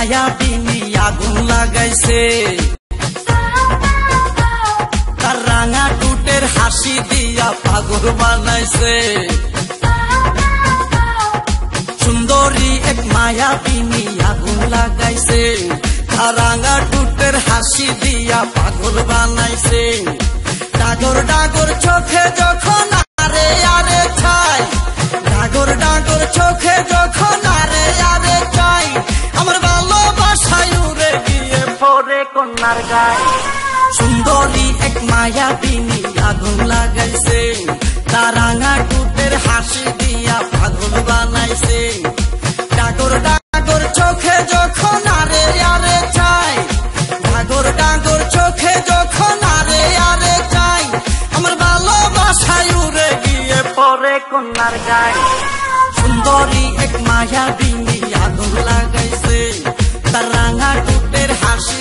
মায়াবিনী আগুন লাগাইছে তার রাঙা টুটের হাসি দিয়া পাগল বানাইছে সুন্দরী এক মায়াবিনী আগুন লাগাইছে তার রাঙা টুটের হাসি দিয়া পাগল বানাইছে ডাগর ডাগর চোখে যখন আরে আরে চাই ডাগর ডাগর চোখে যখন আরে আরে চাই আমার ভালোবাসায় উড়ে গিয়ে পড়ে কন্যার গায়ে সুন্দরী এক মায়াবিনী আগুন লাগাইছে তার রাঙা টুটের হাসি দিয়া পাগল বানাইছে ডাগর ডাগর চোখে যখন আরে আরে চাই ডাগর ডাগর চোখে যখন আরে আরে চাই আমার ভালোবাসায় উড়ে গিয়ে পড়ে কন্যার গায়ে সুন্দরী এক মায়াবিনী আগুন লাগাইছে তার রাঙা টুটের হাসি